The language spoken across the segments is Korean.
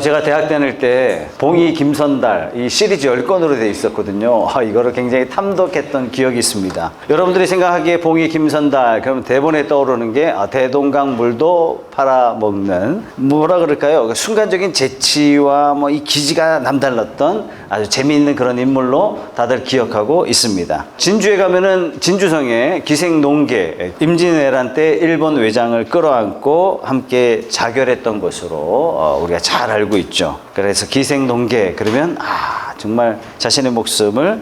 제가 대학 다닐 때 봉이 김선달 이 시리즈 10권으로 되어 있었거든요. 이거를 굉장히 탐독했던 기억이 있습니다. 여러분들이 생각하기에 봉이 김선달 그러면 대본에 떠오르는 게 대동강 물도 팔아먹는 뭐라 그럴까요? 순간적인 재치와 뭐 이 기지가 남달랐던 아주 재미있는 그런 인물로 다들 기억하고 있습니다. 진주에 가면은 진주성에 기생농계 임진왜란 때 일본 외장을 끌어안고 함께 자결했던 것으로 우리가 잘 알고 있죠. 그래서 기생농계 그러면 정말 자신의 목숨을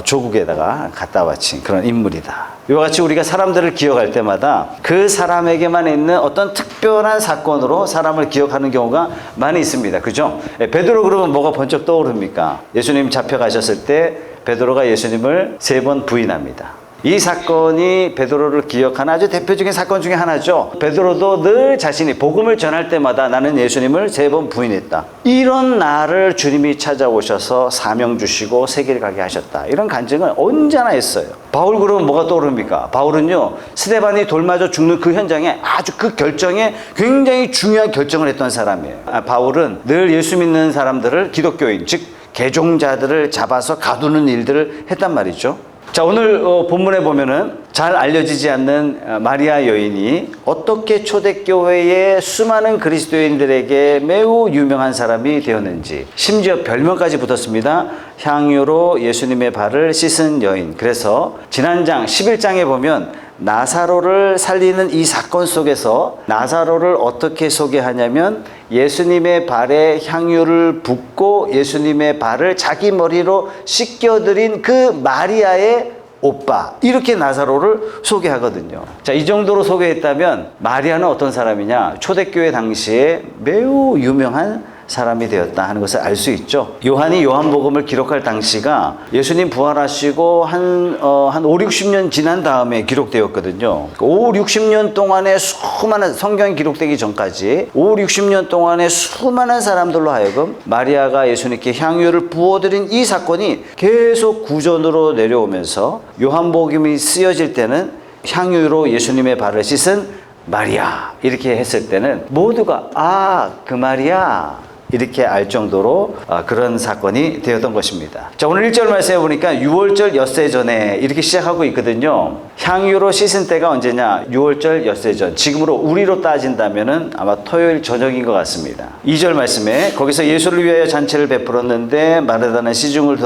조국에다가 갖다 바친 그런 인물이다. 이와 같이 우리가 사람들을 기억할 때마다 그 사람에게만 있는 어떤 특별한 사건으로 사람을 기억하는 경우가 많이 있습니다. 그죠? 베드로 그러면 뭐가 번쩍 떠오릅니까? 예수님 잡혀가셨을 때 베드로가 예수님을 3번 부인합니다. 이 사건이 베드로를 기억하는 아주 대표적인 사건 중에 하나죠. 베드로도 늘 자신이 복음을 전할 때마다 나는 예수님을 3번 부인했다. 이런 나를 주님이 찾아오셔서 사명 주시고 세계를 가게 하셨다. 이런 간증을 언제나 했어요. 바울 그러면 뭐가 떠오릅니까? 바울은요, 스데반이 돌 맞아 죽는 그 현장에 아주 그 결정에 굉장히 중요한 결정을 했던 사람이에요. 바울은 늘 예수 믿는 사람들을 기독교인, 즉 개종자들을 잡아서 가두는 일들을 했단 말이죠. 자, 오늘 본문에 보면은 잘 알려지지 않는 마리아 여인이 어떻게 초대교회의 수많은 그리스도인들에게 매우 유명한 사람이 되었는지, 심지어 별명까지 붙었습니다. 향유로 예수님의 발을 씻은 여인. 그래서 지난 장 11장에 보면 나사로를 살리는 이 사건 속에서 나사로를 어떻게 소개하냐면 예수님의 발에 향유를 붓고 예수님의 발을 자기 머리로 씻겨드린 그 마리아의 오빠, 이렇게 나사로를 소개하거든요. 자, 이 정도로 소개했다면 마리아는 어떤 사람이냐? 초대교회 당시에 매우 유명한 사람이 되었다 하는 것을 알 수 있죠. 요한이 요한복음을 기록할 당시가 예수님 부활하시고 한 5, 60년 지난 다음에 기록되었거든요. 5, 60년 동안에 수많은, 성경이 기록되기 전까지 5, 60년 동안에 수많은 사람들로 하여금 마리아가 예수님께 향유를 부어드린 이 사건이 계속 구전으로 내려오면서 요한복음이 쓰여질 때는 향유로 예수님의 발을 씻은 마리아 이렇게 했을 때는 모두가 그 말이야 이렇게 알 정도로 그런 사건이 되었던 것입니다. 자, 오늘 1절 말씀해 보니까 6월절 엿새 전에 이렇게 시작하고 있거든요. 향유로 씻은 때가 언제냐? 6월절 엿새 전. 지금으로 우리로 따진다면은 아마 토요일 저녁인 것 같습니다. 2절 말씀에 거기서 예수를 위하여 잔치를 베풀었는데 마르다는 시중을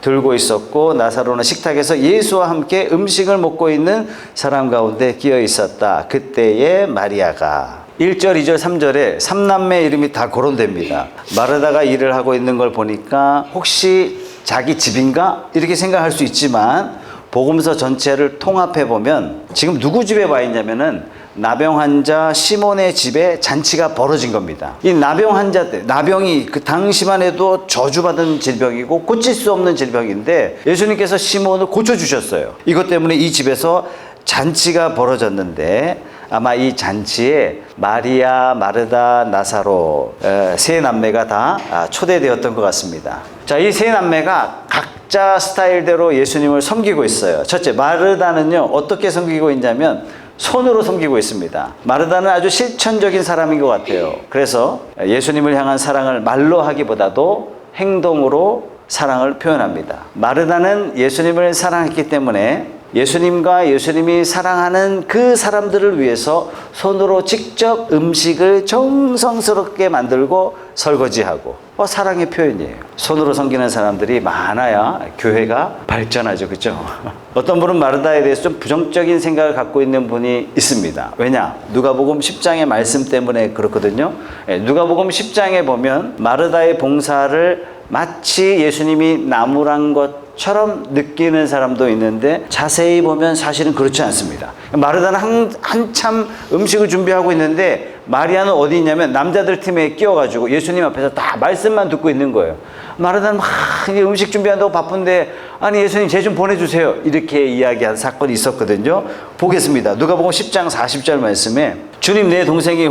들고 있었고 나사로는 식탁에서 예수와 함께 음식을 먹고 있는 사람 가운데 끼어 있었다. 그때에 마리아가 1절, 2절, 3절에 3남매 이름이 다 거론됩니다. 마르다가 일을 하고 있는 걸 보니까 혹시 자기 집인가? 이렇게 생각할 수 있지만 복음서 전체를 통합해 보면 지금 누구 집에 와 있냐면은 나병 환자 시몬의 집에 잔치가 벌어진 겁니다. 이 나병 환자 때, 나병이 그 당시만 해도 저주받은 질병이고 고칠 수 없는 질병인데 예수님께서 시몬을 고쳐주셨어요. 이것 때문에 이 집에서 잔치가 벌어졌는데 아마 이 잔치에 마리아, 마르다, 나사로 3남매가 다 초대되었던 것 같습니다. 자, 이 3남매가 각자 스타일대로 예수님을 섬기고 있어요. 첫째, 마르다는요 어떻게 섬기고 있냐면 손으로 섬기고 있습니다. 마르다는 아주 실천적인 사람인 것 같아요. 그래서 예수님을 향한 사랑을 말로 하기보다도 행동으로 사랑을 표현합니다. 마르다는 예수님을 사랑했기 때문에 예수님과 예수님이 사랑하는 그 사람들을 위해서 손으로 직접 음식을 정성스럽게 만들고 설거지하고 사랑의 표현이에요. 손으로 섬기는 사람들이 많아야 교회가 발전하죠. 그렇죠? 어떤 분은 마르다에 대해서 좀 부정적인 생각을 갖고 있는 분이 있습니다. 왜냐? 누가복음 10장의 말씀 때문에 그렇거든요. 누가복음 10장에 보면 마르다의 봉사를 마치 예수님이 나무란 것처럼 느끼는 사람도 있는데 자세히 보면 사실은 그렇지 않습니다. 마르다는 한참 음식을 준비하고 있는데 마리아는 어디 있냐면 남자들 팀에 끼어가지고 예수님 앞에서 다 말씀만 듣고 있는 거예요. 마르다는 막 음식 준비한다고 바쁜데 아니 예수님 쟤 좀 보내주세요 이렇게 이야기한 사건이 있었거든요. 보겠습니다. 누가복음 10장 40절 말씀에 주님 내 동생이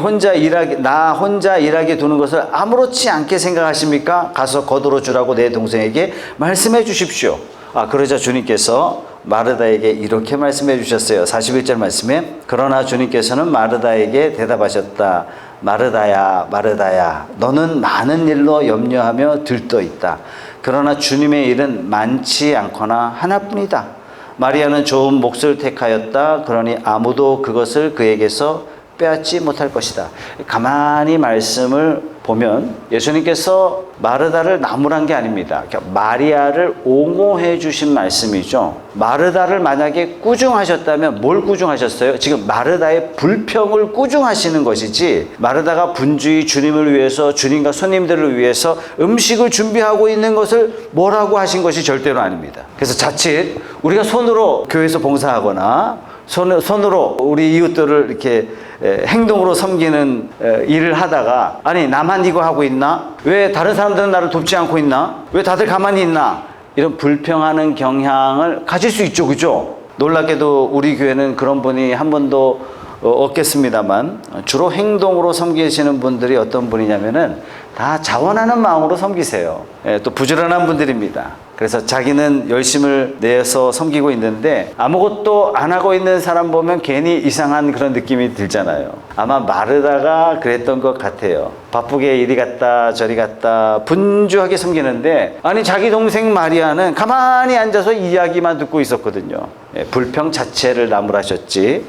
나 혼자 일하게 두는 것을 아무렇지 않게 생각하십니까? 가서 거두어 주라고 내 동생에게 말씀해 주십시오. 그러자 주님께서 마르다에게 이렇게 말씀해 주셨어요. 41절 말씀에 그러나 주님께서는 마르다에게 대답하셨다. 마르다야, 마르다야, 너는 많은 일로 염려하며 들떠 있다. 그러나 주님의 일은 많지 않거나 하나뿐이다. 마리아는 좋은 몫을 택하였다. 그러니 아무도 그것을 그에게서 빼앗지 못할 것이다. 가만히 말씀을 보면 예수님께서 마르다를 나무란 게 아닙니다. 마리아를 옹호해 주신 말씀이죠. 마르다를 만약에 꾸중하셨다면 뭘 꾸중하셨어요? 지금 마르다의 불평을 꾸중하시는 것이지, 마르다가 분주히 주님을 위해서, 주님과 손님들을 위해서 음식을 준비하고 있는 것을 뭐라고 하신 것이 절대로 아닙니다. 그래서 자칫 우리가 손으로 교회에서 봉사하거나 손으로 우리 이웃들을 이렇게 행동으로 섬기는 일을 하다가, 아니 나만 이거 하고 있나? 왜 다른 사람들은 나를 돕지 않고 있나? 왜 다들 가만히 있나? 이런 불평하는 경향을 가질 수 있죠, 그죠? 놀랍게도 우리 교회는 그런 분이 한 번도 없겠습니다만, 주로 행동으로 섬기시는 분들이 어떤 분이냐면은 다 자원하는 마음으로 섬기세요. 또 부지런한 분들입니다. 그래서 자기는 열심을 내서 섬기고 있는데 아무것도 안 하고 있는 사람 보면 괜히 이상한 그런 느낌이 들잖아요. 아마 마르다가 그랬던 것 같아요. 바쁘게 이리 갔다 저리 갔다 분주하게 섬기는데, 아니 자기 동생 마리아는 가만히 앉아서 이야기만 듣고 있었거든요. 불평 자체를 나무라셨지,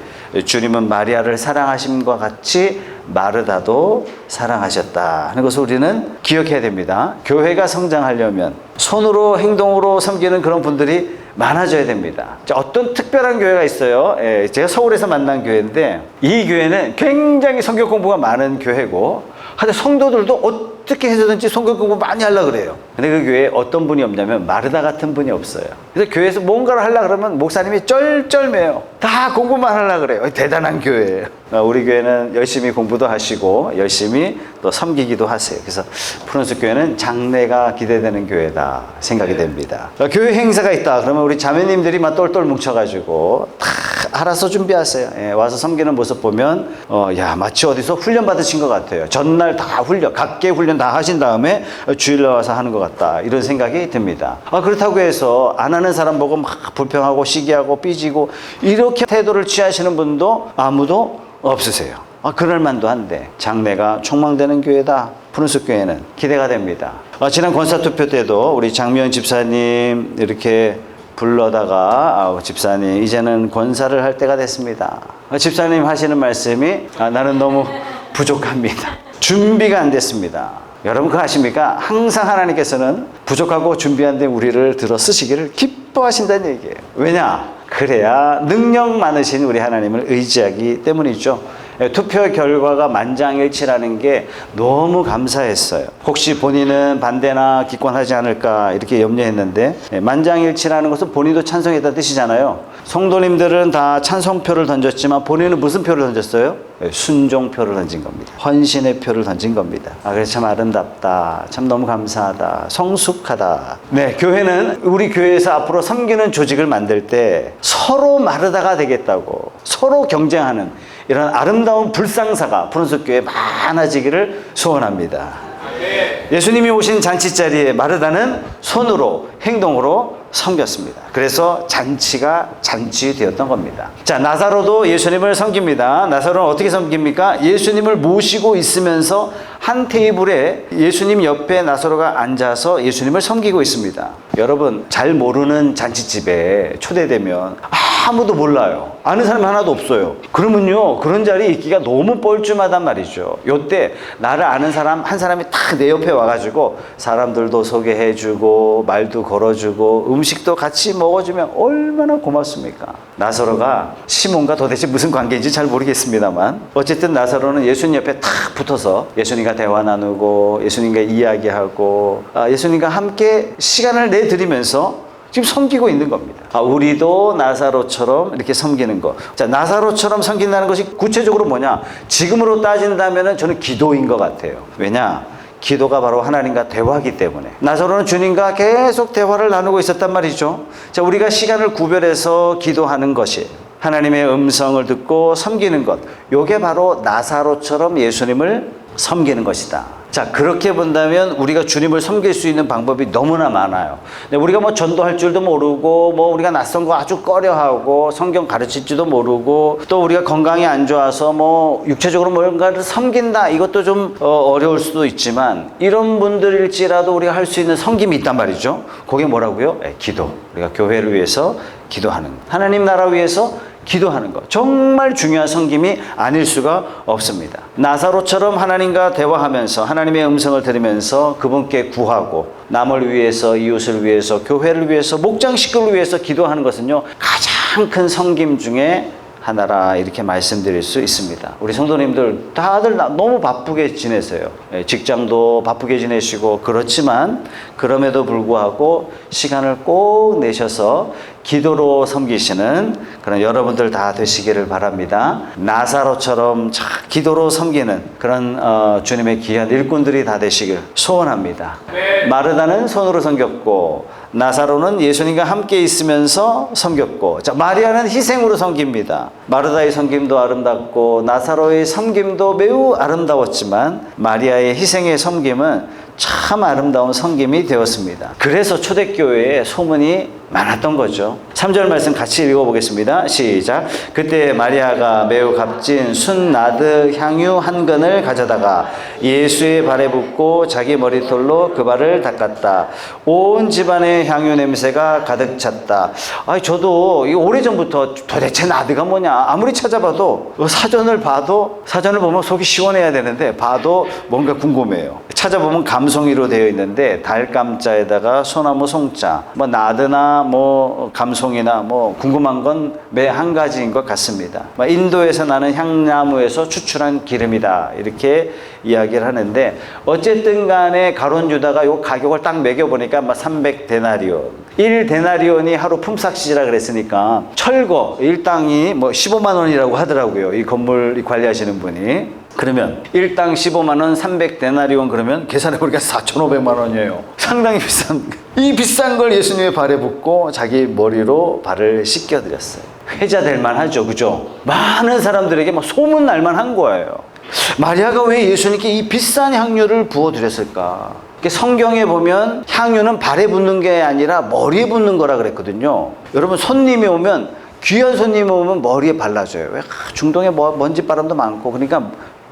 주님은 마리아를 사랑하심과 같이 마르다도 사랑하셨다 하는 것을 우리는 기억해야 됩니다. 교회가 성장하려면 손으로 행동으로 섬기는 그런 분들이 많아져야 됩니다. 어떤 특별한 교회가 있어요. 제가 서울에서 만난 교회인데, 이 교회는 굉장히 성경 공부가 많은 교회고, 하여튼 성도들도 어떻게 해서든지 성경 공부 많이 하려고 그래요. 근데 그 교회에 어떤 분이 없냐면 마르다 같은 분이 없어요. 그래서 교회에서 뭔가를 하려고 그러면 목사님이 쩔쩔매요. 다 공부만 하려고 그래요. 대단한 교회예요. 우리 교회는 열심히 공부도 하시고 열심히 또 섬기기도 하세요. 그래서 푸른숲 교회는 장래가 기대되는 교회다 생각이 됩니다. 교회 행사가 있다 그러면 우리 자매님들이 막 똘똘 뭉쳐가지고 다 알아서 준비하세요. 와서 섬기는 모습 보면 야, 마치 어디서 훈련 받으신 것 같아요. 전날 다 훈련, 각계 훈련 다 하신 다음에 주일날 와서 하는 것 같다, 이런 생각이 듭니다. 그렇다고 해서 안 하는 사람 보고 막 불평하고 시기하고 삐지고 이렇게 태도를 취하시는 분도 아무도 없으세요. 그럴 만도 한데 장래가 촉망되는 교회다. 푸른숲 교회는 기대가 됩니다. 지난 권사투표 때도 우리 장미연 집사님 이렇게 불러다가 집사님 이제는 권사를 할 때가 됐습니다. 집사님 하시는 말씀이 나는 너무 부족합니다. 준비가 안 됐습니다. 여러분 그거 아십니까? 항상 하나님께서는 부족하고 준비한 데 우리를 들어 쓰시기를 기뻐하신다는 얘기예요. 왜냐? 그래야 능력 많으신 우리 하나님을 의지하기 때문이죠. 투표 결과가 만장일치라는 게 너무 감사했어요. 혹시 본인은 반대나 기권하지 않을까 이렇게 염려했는데, 만장일치라는 것은 본인도 찬성했다는 뜻이잖아요. 성도님들은 다 찬성표를 던졌지만 본인은 무슨 표를 던졌어요? 순종표를 던진 겁니다. 헌신의 표를 던진 겁니다. 그래서 참 아름답다, 참 너무 감사하다, 성숙하다. 네, 교회는 우리 교회에서 앞으로 섬기는 조직을 만들 때 서로 마르다가 되겠다고, 서로 경쟁하는 이런 아름다운 불상사가 푸른숲 교회에 많아지기를 소원합니다. 예수님이 오신 잔치자리에 마르다는 손으로 행동으로 섬겼습니다. 그래서 잔치가 잔치되었던 겁니다. 자, 나사로도 예수님을 섬깁니다. 나사로는 어떻게 섬깁니까? 예수님을 모시고 있으면서 한 테이블에 예수님 옆에 나사로가 앉아서 예수님을 섬기고 있습니다. 여러분, 잘 모르는 잔치집에 초대되면 아무도 몰라요. 아는 사람이 하나도 없어요. 그러면요, 그런 자리에 있기가 너무 뻘쭘하단 말이죠. 요때 나를 아는 사람 한 사람이 딱 내 옆에 와가지고 사람들도 소개해주고 말도 걸어주고 음식도 같이 먹어주면 얼마나 고맙습니까? 나사로가 시몬과 도대체 무슨 관계인지 잘 모르겠습니다만, 어쨌든 나사로는 예수님 옆에 탁 붙어서 예수님과 대화 나누고 예수님과 이야기하고 예수님과 함께 시간을 내드리면서 지금 섬기고 있는 겁니다. 우리도 나사로처럼 이렇게 섬기는 것. 자, 나사로처럼 섬긴다는 것이 구체적으로 뭐냐? 지금으로 따진다면 저는 기도인 것 같아요. 왜냐? 기도가 바로 하나님과 대화이기 때문에. 나사로는 주님과 계속 대화를 나누고 있었단 말이죠. 자, 우리가 시간을 구별해서 기도하는 것이, 하나님의 음성을 듣고 섬기는 것, 요게 바로 나사로처럼 예수님을 섬기는 것이다. 자, 그렇게 본다면 우리가 주님을 섬길 수 있는 방법이 너무나 많아요. 근데 우리가 뭐 전도할 줄도 모르고, 뭐 우리가 낯선 거 아주 꺼려하고, 성경 가르칠지도 모르고, 또 우리가 건강이 안 좋아서 뭐 육체적으로 뭔가를 섬긴다, 이것도 좀 어려울 수도 있지만, 이런 분들일지라도 우리가 할 수 있는 섬김이 있단 말이죠. 그게 뭐라고요? 기도. 우리가 교회를 위해서 기도하는 것. 하나님 나라 위해서 기도하는 것. 정말 중요한 섬김이 아닐 수가 없습니다. 나사로처럼 하나님과 대화하면서 하나님의 음성을 들으면서 그분께 구하고, 남을 위해서, 이웃을 위해서, 교회를 위해서, 목장 식구를 위해서 기도하는 것은요, 가장 큰 섬김 중에 하나라, 이렇게 말씀드릴 수 있습니다. 우리 성도님들 다들 너무 바쁘게 지내세요. 직장도 바쁘게 지내시고, 그렇지만 그럼에도 불구하고 시간을 꼭 내셔서 기도로 섬기시는 그런 여러분들 다 되시기를 바랍니다. 나사로처럼 기도로 섬기는 그런 주님의 귀한 일꾼들이 다 되시길 소원합니다. 마르다는 손으로 섬겼고, 나사로는 예수님과 함께 있으면서 섬겼고, 자, 마리아는 희생으로 섬깁니다. 마르다의 섬김도 아름답고 나사로의 섬김도 매우 아름다웠지만, 마리아의 희생의 섬김은 참 아름다운 섬김이 되었습니다. 그래서 초대교회에 소문이 많았던 거죠. 3절 말씀 같이 읽어보겠습니다. 시작. 그때 마리아가 매우 값진 순나드 향유 한 근을 가져다가 예수의 발에 붓고 자기 머리털로 그 발을 닦았다. 온 집안에 향유 냄새가 가득 찼다. 저도 오래전부터 도대체 나드가 뭐냐, 아무리 찾아봐도, 사전을 보면 속이 시원해야 되는데 봐도 뭔가 궁금해요. 찾아보면 감송이로 되어 있는데, 달감자에다가 소나무 송자, 뭐 나드나 뭐 감송이나 뭐 궁금한 건 매 한 가지인 것 같습니다. 인도에서 나는 향나무에서 추출한 기름이다, 이렇게 이야기를 하는데, 어쨌든 간에 가룟 유다가 요 가격을 딱 매겨보니까 300데나리온, 1데나리온이 하루 품삯이라 그랬으니까 철거 일당이 뭐 15만 원이라고 하더라고요, 이 건물 관리하시는 분이. 그러면 일당 15만 원, 300데나리온, 그러면 계산해보니까 4,500만 원이에요. 상당히 이 비싼 걸 예수님의 발에 붓고 자기 머리로 발을 씻겨드렸어요. 회자 될 만하죠, 그죠? 많은 사람들에게 막 소문 날 만한 거예요. 마리아가 왜 예수님께 이 비싼 향유를 부어드렸을까? 성경에 보면 향유는 발에 붓는 게 아니라 머리에 붓는 거라 그랬거든요. 여러분, 손님이 오면, 귀한 손님이 오면 머리에 발라줘요. 왜? 중동에 먼지바람도 많고, 그러니까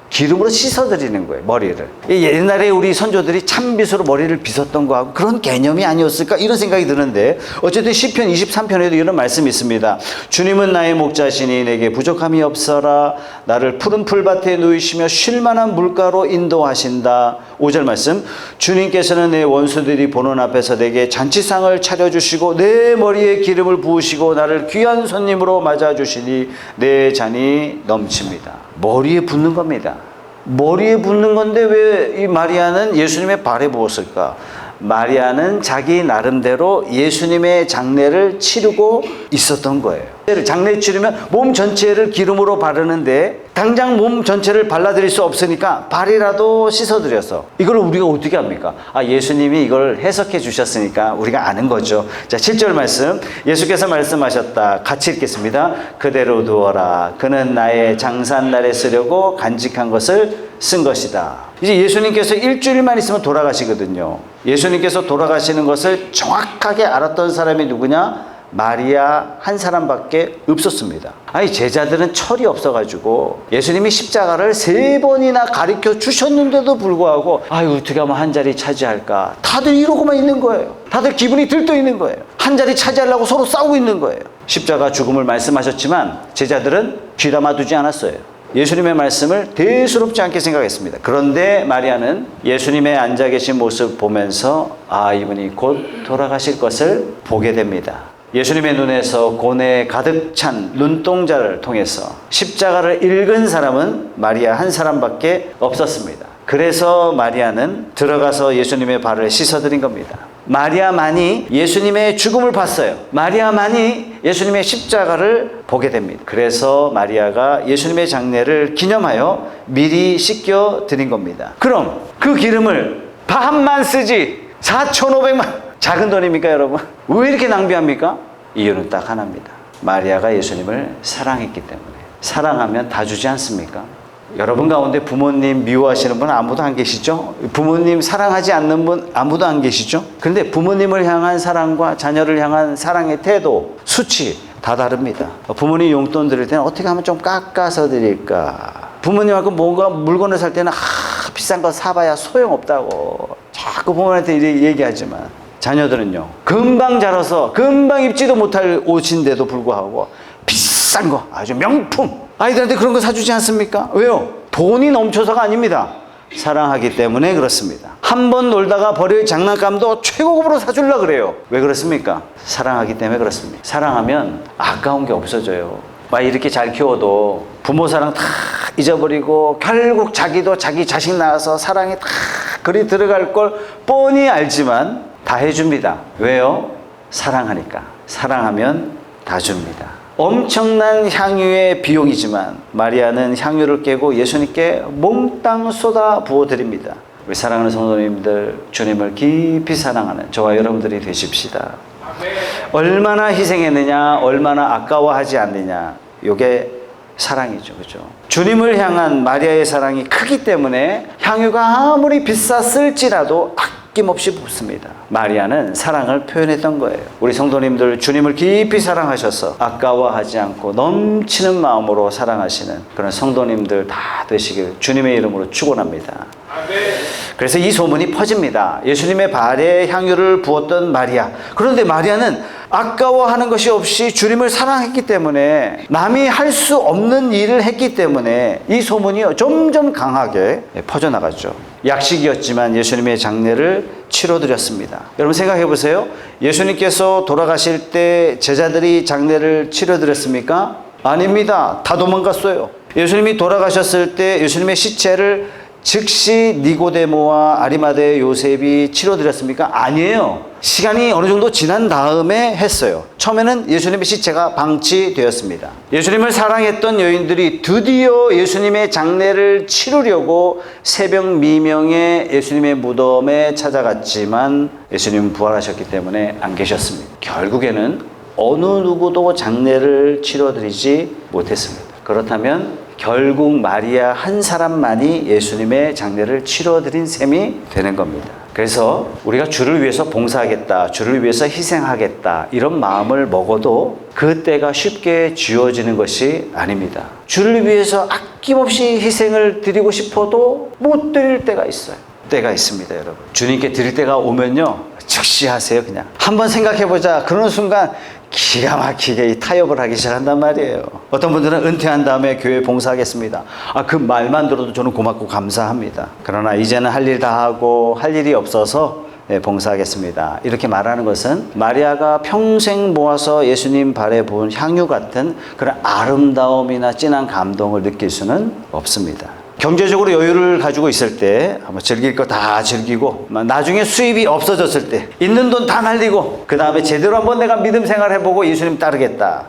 기름으로 씻어드리는 거예요, 머리를. 옛날에 우리 선조들이 찬빗으로 머리를 빗었던 거하고 그런 개념이 아니었을까, 이런 생각이 드는데, 어쨌든 시편 23편에도 이런 말씀이 있습니다. 주님은 나의 목자시니 내게 부족함이 없어라. 나를 푸른 풀밭에 누이시며 쉴만한 물가로 인도하신다. 5절 말씀. 주님께서는 내 원수들이 보는 앞에서 내게 잔치상을 차려주시고 내 머리에 기름을 부으시고 나를 귀한 손님으로 맞아주시니 내 잔이 넘칩니다. 머리에 붓는 겁니다. 머리에 붓는 건데 왜 이 마리아는 예수님의 발에 부었을까? 마리아는 자기 나름대로 예수님의 장례를 치르고 있었던 거예요. 장례 치르면 몸 전체를 기름으로 바르는데, 당장 몸 전체를 발라드릴 수 없으니까 발이라도 씻어드려서, 이걸 우리가 어떻게 합니까? 예수님이 이걸 해석해 주셨으니까 우리가 아는 거죠. 자, 7절 말씀. 예수께서 말씀하셨다. 같이 읽겠습니다. 그대로 두어라. 그는 나의 장산날에 쓰려고 간직한 것을 쓴 것이다. 이제 예수님께서 일주일만 있으면 돌아가시거든요. 예수님께서 돌아가시는 것을 정확하게 알았던 사람이 누구냐? 마리아 한 사람밖에 없었습니다. 제자들은 철이 없어가지고 예수님이 십자가를 3번이나 가르쳐 주셨는데도 불구하고 어떻게 하면 한 자리 차지할까, 다들 이러고만 있는 거예요. 다들 기분이 들떠 있는 거예요. 한 자리 차지하려고 서로 싸우고 있는 거예요. 십자가 죽음을 말씀하셨지만 제자들은 귀담아 두지 않았어요. 예수님의 말씀을 대수롭지 않게 생각했습니다. 그런데 마리아는 예수님의 앉아 계신 모습 보면서 이분이 곧 돌아가실 것을 보게 됩니다. 예수님의 눈에서 고뇌에 가득 찬 눈동자를 통해서 십자가를 읽은 사람은 마리아 한 사람밖에 없었습니다. 그래서 마리아는 들어가서 예수님의 발을 씻어드린 겁니다. 마리아만이 예수님의 죽음을 봤어요. 마리아만이 예수님의 십자가를 보게 됩니다. 그래서 마리아가 예수님의 장례를 기념하여 미리 씻겨드린 겁니다. 그럼 그 기름을 반만 쓰지 4,500만, 작은 돈입니까 여러분? 왜 이렇게 낭비합니까? 이유는 딱 하나입니다. 마리아가 예수님을 사랑했기 때문에. 사랑하면 다 주지 않습니까? 여러분 가운데 부모님 미워하시는 분 아무도 안 계시죠? 부모님 사랑하지 않는 분 아무도 안 계시죠? 그런데 부모님을 향한 사랑과 자녀를 향한 사랑의 태도, 수치 다 다릅니다. 부모님 용돈 드릴 때는 어떻게 하면 좀 깎아서 드릴까? 부모님하고 뭔가 물건을 살 때는 비싼 거 사봐야 소용없다고 자꾸 부모님한테 얘기하지만, 자녀들은요 금방 자라서 금방 입지도 못할 옷인데도 불구하고 비싼 거, 아주 명품, 아이들한테 그런 거 사주지 않습니까? 왜요? 돈이 넘쳐서가 아닙니다. 사랑하기 때문에 그렇습니다. 한 번 놀다가 버릴 장난감도 최고급으로 사주려고 그래요. 왜 그렇습니까? 사랑하기 때문에 그렇습니다. 사랑하면 아까운 게 없어져요. 막 이렇게 잘 키워도 부모 사랑 다 잊어버리고 결국 자기도 자기 자식 낳아서 사랑이 다 그리 들어갈 걸 뻔히 알지만 다 해줍니다. 왜요? 사랑하니까. 사랑하면 다 줍니다. 엄청난 향유의 비용이지만 마리아는 향유를 깨고 예수님께 몽땅 쏟아 부어드립니다. 우리 사랑하는 성도님들, 주님을 깊이 사랑하는 저와 여러분들이 되십시다. 얼마나 희생했느냐, 얼마나 아까워하지 않느냐, 이게 사랑이죠. 그죠? 주님을 향한 마리아의 사랑이 크기 때문에 향유가 아무리 비쌌을지라도 아낌없이 붓습니다. 마리아는 사랑을 표현했던 거예요. 우리 성도님들, 주님을 깊이 사랑하셔서 아까워하지 않고 넘치는 마음으로 사랑하시는 그런 성도님들 다 되시길 주님의 이름으로 축원합니다. 그래서 이 소문이 퍼집니다. 예수님의 발에 향유를 부었던 마리아. 그런데 마리아는 아까워하는 것이 없이 주님을 사랑했기 때문에, 남이 할 수 없는 일을 했기 때문에 이 소문이 점점 강하게 퍼져나갔죠. 약식이었지만 예수님의 장례를 치러드렸습니다. 여러분 생각해 보세요. 예수님께서 돌아가실 때 제자들이 장례를 치러드렸습니까? 아닙니다. 다 도망갔어요. 예수님이 돌아가셨을 때 예수님의 시체를 즉시 니고데모와 아리마대 요셉이 치러드렸습니까? 아니에요. 시간이 어느 정도 지난 다음에 했어요. 처음에는 예수님의 시체가 방치되었습니다. 예수님을 사랑했던 여인들이 드디어 예수님의 장례를 치르려고 새벽 미명에 예수님의 무덤에 찾아갔지만 예수님은 부활하셨기 때문에 안 계셨습니다. 결국에는 어느 누구도 장례를 치러드리지 못했습니다. 그렇다면 결국 마리아 한 사람만이 예수님의 장례를 치러드린 셈이 되는 겁니다. 그래서 우리가 주를 위해서 봉사하겠다, 주를 위해서 희생하겠다, 이런 마음을 먹어도 그 때가 쉽게 지워지는 것이 아닙니다. 주를 위해서 아낌없이 희생을 드리고 싶어도 못 드릴 때가 있어요. 때가 있습니다, 여러분. 주님께 드릴 때가 오면요, 즉시 하세요. 그냥 한번 생각해보자. 그런 순간 기가 막히게 타협을 하기 시작한단 말이에요. 어떤 분들은 은퇴한 다음에 교회 봉사하겠습니다. 그 말만 들어도 저는 고맙고 감사합니다. 그러나 이제는 할 일 다 하고 할 일이 없어서 봉사하겠습니다. 이렇게 말하는 것은 마리아가 평생 모아서 예수님 발에 부은 향유 같은 그런 아름다움이나 진한 감동을 느낄 수는 없습니다. 경제적으로 여유를 가지고 있을 때 즐길 거 다 즐기고, 나중에 수입이 없어졌을 때 있는 돈 다 날리고, 그 다음에 제대로 한번 내가 믿음 생활해보고 예수님 따르겠다.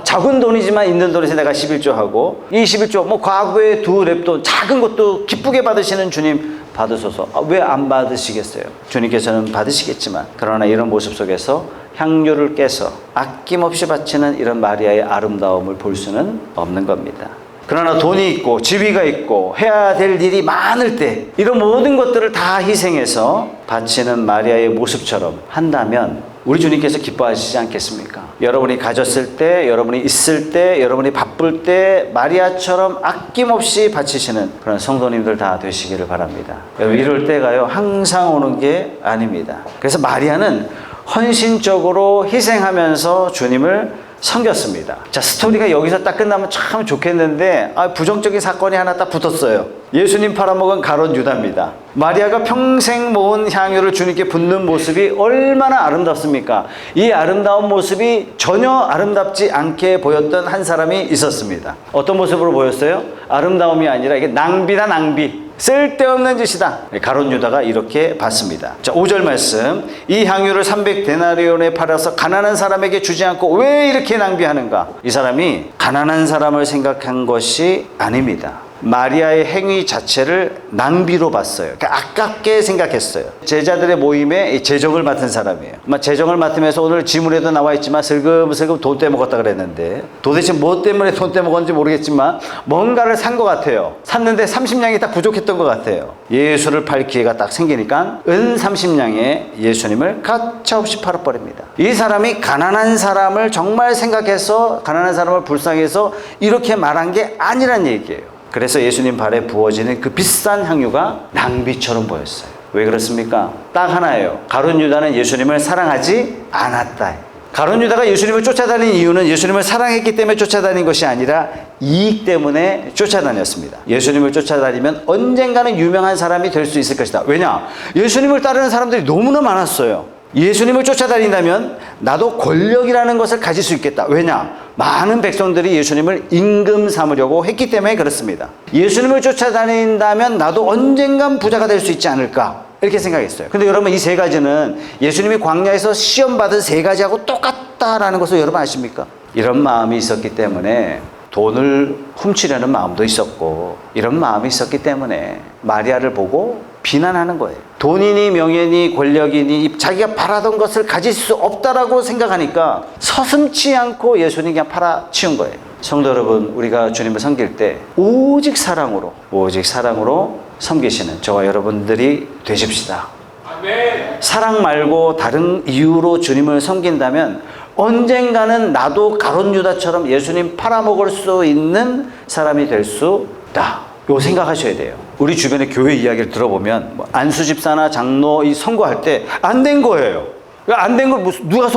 적은 돈이지만 있는 돈에서 내가 11조 하고, 이 11조 과거에 두 랩돈 작은 것도 기쁘게 받으시는 주님 받으소서. 왜 안 받으시겠어요? 주님께서는 받으시겠지만, 그러나 이런 모습 속에서 향유를 깨서 아낌없이 바치는 이런 마리아의 아름다움을 볼 수는 없는 겁니다. 그러나 돈이 있고 지위가 있고 해야 될 일이 많을 때 이런 모든 것들을 다 희생해서 바치는 마리아의 모습처럼 한다면 우리 주님께서 기뻐하시지 않겠습니까? 여러분이 가졌을 때, 여러분이 있을 때, 여러분이 바쁠 때 마리아처럼 아낌없이 바치시는 그런 성도님들 다 되시기를 바랍니다. 여러분, 이럴 때가요 항상 오는 게 아닙니다. 그래서 마리아는 헌신적으로 희생하면서 주님을 섬겼습니다. 자, 스토리가 여기서 딱 끝나면 참 좋겠는데 부정적인 사건이 하나 딱 붙었어요. 예수님 팔아먹은 가룟 유다입니다. 마리아가 평생 모은 향유를 주님께 붓는 모습이 얼마나 아름답습니까? 이 아름다운 모습이 전혀 아름답지 않게 보였던 한 사람이 있었습니다. 어떤 모습으로 보였어요? 아름다움이 아니라 이게 낭비다, 낭비. 쓸데없는 짓이다. 가룟 유다가 이렇게 봤습니다. 자, 5절 말씀. 이 향유를 300데나리온에 팔아서 가난한 사람에게 주지 않고 왜 이렇게 낭비하는가? 이 사람이 가난한 사람을 생각한 것이 아닙니다. 마리아의 행위 자체를 낭비로 봤어요. 그러니까 아깝게 생각했어요. 제자들의 모임에 재정을 맡은 사람이에요. 재정을 맡으면서 오늘 지문에도 나와 있지만 슬금슬금 돈 떼먹었다 그랬는데 도대체 뭐 때문에 돈 떼먹었는지 모르겠지만 뭔가를 산 것 같아요. 샀는데 30냥이 딱 부족했던 것 같아요. 예수를 팔 기회가 딱 생기니까 은 30냥에 예수님을 가차없이 팔아버립니다. 이 사람이 가난한 사람을 정말 생각해서 가난한 사람을 불쌍해서 이렇게 말한 게 아니란 얘기예요. 그래서 예수님 발에 부어지는 그 비싼 향유가 낭비처럼 보였어요. 왜 그렇습니까? 딱 하나예요. 가룟 유다는 예수님을 사랑하지 않았다. 가룟 유다가 예수님을 쫓아다닌 이유는 예수님을 사랑했기 때문에 쫓아다닌 것이 아니라 이익 때문에 쫓아다녔습니다. 예수님을 쫓아다니면 언젠가는 유명한 사람이 될 수 있을 것이다. 왜냐? 예수님을 따르는 사람들이 너무나 많았어요. 예수님을 쫓아다닌다면 나도 권력이라는 것을 가질 수 있겠다. 왜냐? 많은 백성들이 예수님을 임금 삼으려고 했기 때문에 그렇습니다. 예수님을 쫓아다닌다면 나도 언젠간 부자가 될 수 있지 않을까? 이렇게 생각했어요. 근데 여러분 이 세 가지는 예수님이 광야에서 시험받은 세 가지하고 똑같다라는 것을 여러분 아십니까? 이런 마음이 있었기 때문에 돈을 훔치려는 마음도 있었고 이런 마음이 있었기 때문에 마리아를 보고 비난하는 거예요. 돈이니 명예니 권력이니 자기가 바라던 것을 가질 수 없다라고 생각하니까 서슴지 않고 예수님 그냥 팔아치운 거예요. 성도 여러분, 우리가 주님을 섬길 때 오직 사랑으로 섬기시는 저와 여러분들이 되십시다. 아멘. 사랑 말고 다른 이유로 주님을 섬긴다면 언젠가는 나도 가룟 유다처럼 예수님 팔아먹을 수 있는 사람이 될 수 있다. 이거 생각하셔야 돼요. 우리 주변의 교회 이야기를 들어보면 안수 집사나 장로 이 선거할 때 안 된 거예요. 안 된 걸 누가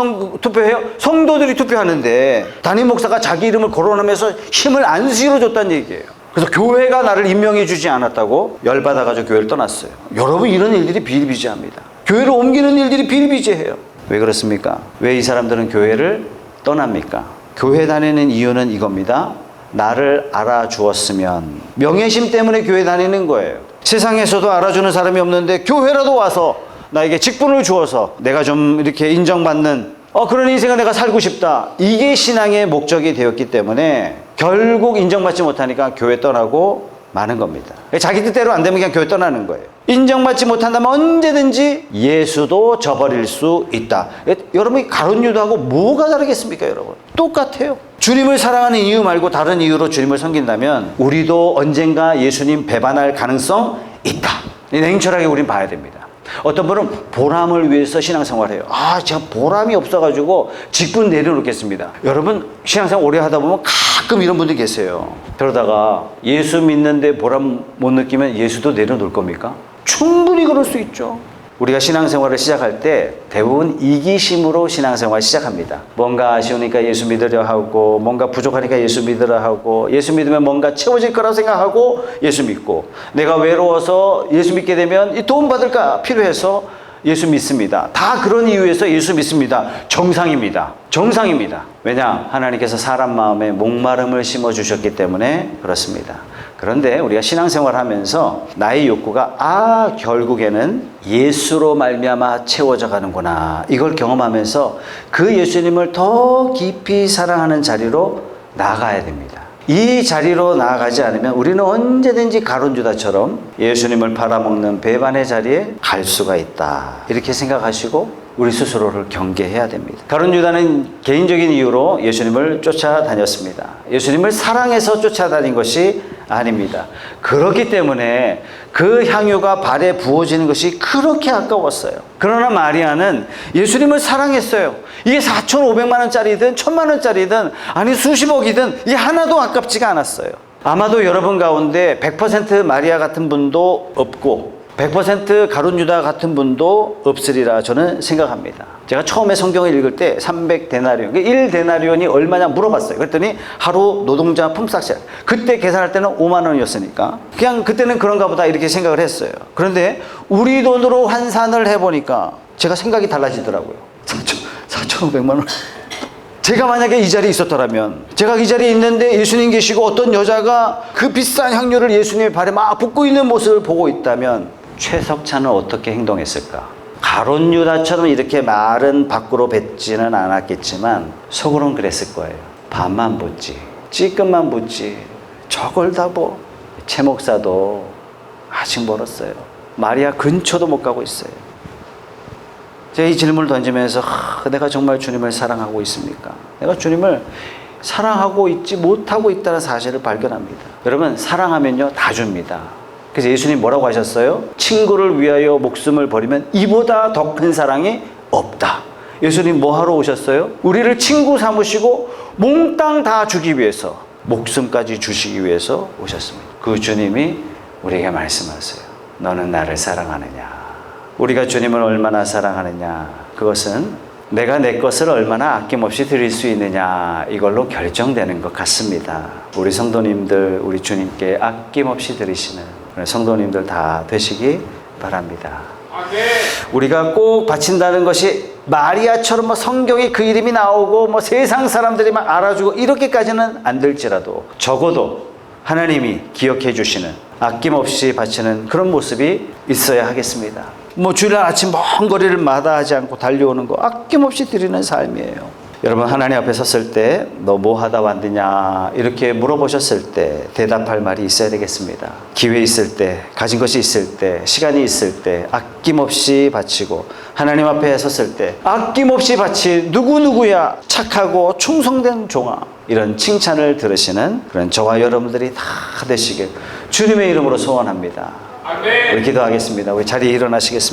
투표해요? 성도들이 투표하는데 담임 목사가 자기 이름을 거론하면서 힘을 안 실어줬다는 얘기예요. 그래서 교회가 나를 임명해 주지 않았다고 열받아가지고 교회를 떠났어요. 여러분 이런 일들이 비일비재합니다. 교회를 옮기는 일들이 비일비재해요. 왜 그렇습니까? 왜 이 사람들은 교회를 떠납니까? 교회 다니는 이유는 이겁니다. 나를 알아주었으면. 명예심 때문에 교회 다니는 거예요. 세상에서도 알아주는 사람이 없는데 교회라도 와서 나에게 직분을 주어서 내가 좀 이렇게 인정받는 그런 인생을 내가 살고 싶다. 이게 신앙의 목적이 되었기 때문에 결국 인정받지 못하니까 교회 떠나고 마는 겁니다. 자기 뜻대로 안 되면 그냥 교회 떠나는 거예요. 인정받지 못한다면 언제든지 예수도 저버릴 수 있다. 여러분이 가룟 유다하고 뭐가 다르겠습니까, 여러분? 똑같아요. 주님을 사랑하는 이유 말고 다른 이유로 주님을 섬긴다면 우리도 언젠가 예수님 배반할 가능성 있다. 냉철하게 우린 봐야 됩니다. 어떤 분은 보람을 위해서 신앙생활을 해요. 제가 보람이 없어가지고 직분 내려놓겠습니다. 여러분 신앙생활 오래 하다 보면 가끔 이런 분들 계세요. 그러다가 예수 믿는데 보람 못 느끼면 예수도 내려놓을 겁니까? 충분히 그럴 수 있죠. 우리가 신앙생활을 시작할 때 대부분 이기심으로 신앙생활 시작합니다. 뭔가 아쉬우니까 예수 믿으려 하고, 뭔가 부족하니까 예수 믿으려 하고, 예수 믿으면 뭔가 채워질 거라고 생각하고 예수 믿고, 내가 외로워서 예수 믿게 되면 이 도움 받을까 필요해서 예수 믿습니다. 다 그런 이유에서 예수 믿습니다. 정상입니다. 왜냐? 하나님께서 사람 마음에 목마름을 심어주셨기 때문에 그렇습니다. 그런데 우리가 신앙생활 하면서 나의 욕구가 결국에는 예수로 말미암아 채워져 가는구나. 이걸 경험하면서 그 예수님을 더 깊이 사랑하는 자리로 나아가야 됩니다. 이 자리로 나아가지 않으면 우리는 언제든지 가룟 유다처럼 예수님을 팔아먹는 배반의 자리에 갈 수가 있다. 이렇게 생각하시고 우리 스스로를 경계해야 됩니다. 가룟 유다는 개인적인 이유로 예수님을 쫓아다녔습니다. 예수님을 사랑해서 쫓아다닌 것이 아닙니다. 그렇기 때문에 그 향유가 발에 부어지는 것이 그렇게 아까웠어요. 그러나 마리아는 예수님을 사랑했어요. 이게 4,500만 원짜리든 1,000만 원짜리든 아니 수십억이든 이게 하나도 아깝지가 않았어요. 아마도 여러분 가운데 100% 마리아 같은 분도 없고 100% 가룟 유다 같은 분도 없으리라 저는 생각합니다. 제가 처음에 성경을 읽을 때 300데나리온, 1데나리온이 얼마냐 물어봤어요. 그랬더니 하루 노동자 품삯. 그때 계산할 때는 5만 원이었으니까 그냥 그때는 그런가 보다 이렇게 생각을 했어요. 그런데 우리 돈으로 환산을 해보니까 제가 생각이 달라지더라고요. 4,500만 원. 제가 만약에 이 자리에 있었더라면, 제가 이 자리에 있는데 예수님 계시고 어떤 여자가 그 비싼 향유를 예수님의 발에 막 붓고 있는 모습을 보고 있다면 최석찬은 어떻게 행동했을까? 가룟 유다처럼 이렇게 말은 밖으로 뱉지는 않았겠지만 속으로는 그랬을 거예요. 반만 붓지, 찌끔만 붓지, 저걸 다 최 목사도 아직 멀었어요. 마리아 근처도 못 가고 있어요. 제가 이 질문을 던지면서 내가 정말 주님을 사랑하고 있습니까? 내가 주님을 사랑하고 있지 못하고 있다는 사실을 발견합니다. 여러분, 사랑하면요 다 줍니다. 그래서 예수님 뭐라고 하셨어요? 친구를 위하여 목숨을 버리면 이보다 더 큰 사랑이 없다. 예수님 뭐 하러 오셨어요? 우리를 친구 삼으시고 몽땅 다 주기 위해서, 목숨까지 주시기 위해서 오셨습니다. 그 주님이 우리에게 말씀하세요. 너는 나를 사랑하느냐? 우리가 주님을 얼마나 사랑하느냐, 그것은 내가 내 것을 얼마나 아낌없이 드릴 수 있느냐, 이걸로 결정되는 것 같습니다. 우리 성도님들, 우리 주님께 아낌없이 드리시는 성도님들 다 되시기 바랍니다. 우리가 꼭 바친다는 것이 마리아처럼 뭐 성경에 그 이름이 나오고 뭐 세상 사람들이 막 알아주고 이렇게까지는 안 될지라도 적어도 하나님이 기억해 주시는, 아낌없이 바치는 그런 모습이 있어야 하겠습니다. 뭐 주일날 아침 먼 거리를 마다하지 않고 달려오는 거 아낌없이 드리는 삶이에요. 여러분, 하나님 앞에 섰을 때 너 뭐 하다 왔느냐 이렇게 물어보셨을 때 대답할 말이 있어야 되겠습니다. 기회 있을 때, 가진 것이 있을 때, 시간이 있을 때 아낌없이 바치고, 하나님 앞에 섰을 때 아낌없이 바칠 누구누구야 착하고 충성된 종아, 이런 칭찬을 들으시는 그런 저와 여러분들이 다 되시길 주님의 이름으로 소원합니다. 우리 기도하겠습니다. 우리 자리에 일어나시겠습니다.